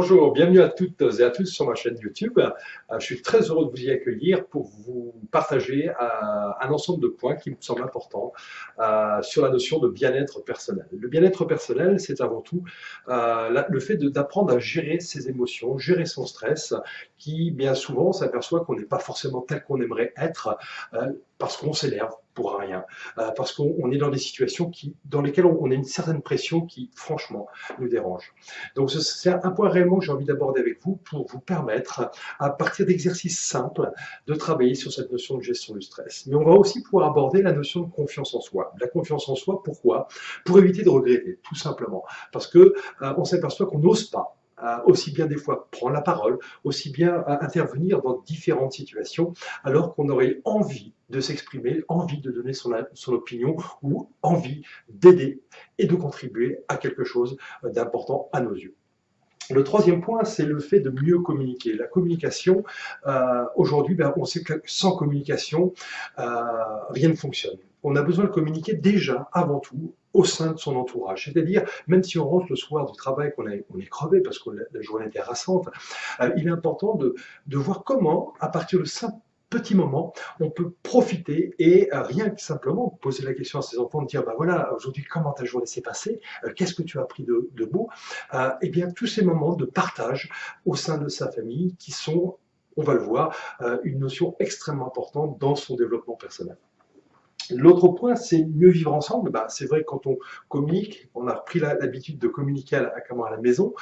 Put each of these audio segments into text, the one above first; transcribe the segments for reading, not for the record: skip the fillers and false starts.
Bonjour, bienvenue à toutes et à tous sur ma chaîne YouTube. Je suis très heureux de vous y accueillir pour vous partager un ensemble de points qui me semblent importants sur la notion de bien-être personnel. Le bien-être personnel, c'est avant tout le fait d'apprendre à gérer ses émotions, gérer son stress, qui bien souvent s'aperçoit qu'on n'est pas forcément tel qu'on aimerait être parce qu'on s'énerve pour rien, parce qu'on est dans des situations dans lesquelles on a une certaine pression qui, franchement, nous dérange. Donc c'est un point réellement que j'ai envie d'aborder avec vous pour vous permettre, à partir d'exercices simples, de travailler sur cette notion de gestion du stress. Mais on va aussi pouvoir aborder la notion de confiance en soi. La confiance en soi, pourquoi? Pour éviter de regretter, tout simplement. Parce que on s'aperçoit qu'on n'ose pas. Aussi bien des fois prendre la parole, aussi bien intervenir dans différentes situations, alors qu'on aurait envie de s'exprimer, envie de donner son opinion ou envie d'aider et de contribuer à quelque chose d'important à nos yeux. Le troisième point, c'est le fait de mieux communiquer. La communication, aujourd'hui, on sait que sans communication, rien ne fonctionne. On a besoin de communiquer déjà, avant tout, au sein de son entourage. C'est-à-dire, même si on rentre le soir du travail, qu'on est crevé parce que la journée était harassante, il est important de voir comment, à partir de ça, petit moment, on peut profiter et rien que simplement poser la question à ses enfants, de dire, bah voilà, aujourd'hui, comment ta journée s'est passée, qu'est-ce que tu as appris de beau, et bien tous ces moments de partage au sein de sa famille qui sont, on va le voir, une notion extrêmement importante dans son développement personnel. L'autre point, c'est mieux vivre ensemble. C'est vrai, quand on communique, on a pris l'habitude de communiquer à la maison,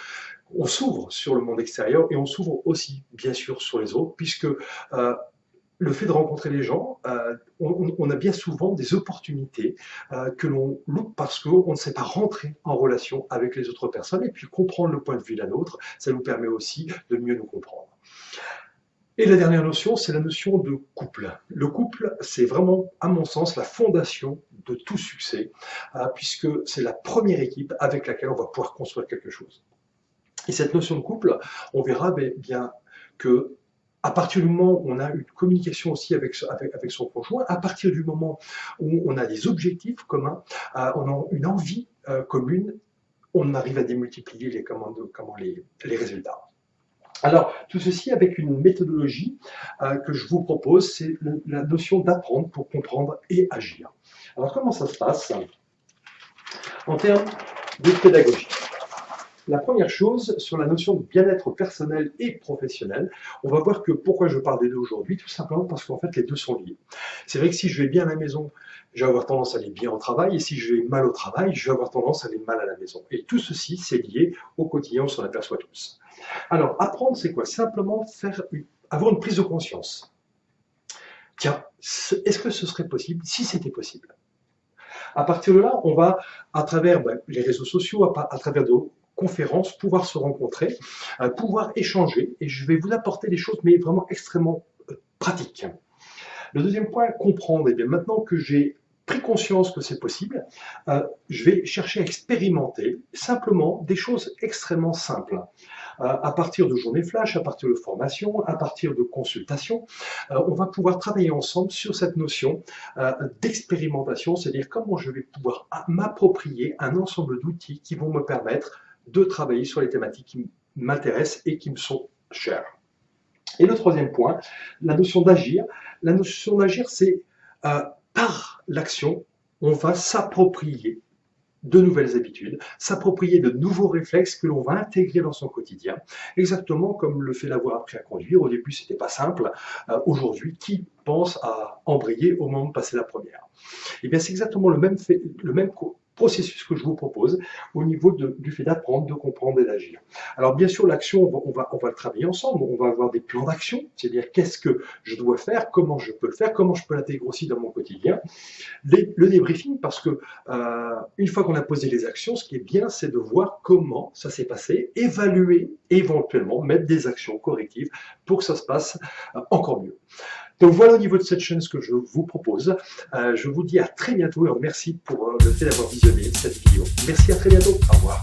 on s'ouvre sur le monde extérieur et on s'ouvre aussi, bien sûr, sur les autres, puisque le fait de rencontrer les gens, on a bien souvent des opportunités que l'on loupe parce qu'on ne sait pas rentrer en relation avec les autres personnes et puis comprendre le point de vue d'un autre, ça nous permet aussi de mieux nous comprendre. Et la dernière notion, c'est la notion de couple. Le couple, c'est vraiment, à mon sens, la fondation de tout succès, puisque c'est la première équipe avec laquelle on va pouvoir construire quelque chose. Et cette notion de couple, on verra bien que à partir du moment où on a une communication aussi avec son conjoint, à partir du moment où on a des objectifs communs, on a une envie commune, on arrive à démultiplier les résultats. Alors, tout ceci avec une méthodologie que je vous propose, c'est la notion d'apprendre pour comprendre et agir. Alors, comment ça se passe en termes de pédagogie? La première chose, sur la notion de bien-être personnel et professionnel, on va voir que pourquoi je parle des deux aujourd'hui, tout simplement parce qu'en fait, les deux sont liés. C'est vrai que si je vais bien à la maison, je vais avoir tendance à aller bien au travail, et si je vais mal au travail, je vais avoir tendance à aller mal à la maison. Et tout ceci, c'est lié au quotidien, on s'en aperçoit tous. Alors, apprendre, c'est quoi? Simplement avoir une prise de conscience. Tiens, est-ce que ce serait possible si c'était possible? À partir de là, on va, à travers les réseaux sociaux, à travers de conférences, pouvoir se rencontrer, pouvoir échanger, et je vais vous apporter des choses, mais vraiment extrêmement pratiques. Le deuxième point, comprendre. Et bien maintenant que j'ai pris conscience que c'est possible, je vais chercher à expérimenter simplement des choses extrêmement simples. À partir de journées flash, à partir de formations, à partir de consultations, on va pouvoir travailler ensemble sur cette notion d'expérimentation, c'est-à-dire comment je vais pouvoir m'approprier un ensemble d'outils qui vont me permettre de travailler sur les thématiques qui m'intéressent et qui me sont chères. Et le troisième point, la notion d'agir. La notion d'agir, c'est par l'action, on va s'approprier de nouvelles habitudes, s'approprier de nouveaux réflexes que l'on va intégrer dans son quotidien, exactement comme le fait d'avoir appris à conduire. Au début, c'était pas simple. Aujourd'hui, qui pense à embrayer au moment de passer la première? Eh bien, c'est exactement le même processus que je vous propose au niveau du fait d'apprendre, de comprendre et d'agir. Alors bien sûr, l'action, on va le travailler ensemble, on va avoir des plans d'action, c'est-à-dire qu'est-ce que je dois faire, comment je peux le faire, comment je peux l'intégrer aussi dans mon quotidien. Le débriefing, parce que une fois qu'on a posé les actions, ce qui est bien, c'est de voir comment ça s'est passé, évaluer, éventuellement mettre des actions correctives pour que ça se passe encore mieux. Donc voilà au niveau de cette chaîne ce que je vous propose. Je vous dis à très bientôt et merci pour le fait d'avoir visionné cette vidéo. Merci, à très bientôt. Au revoir.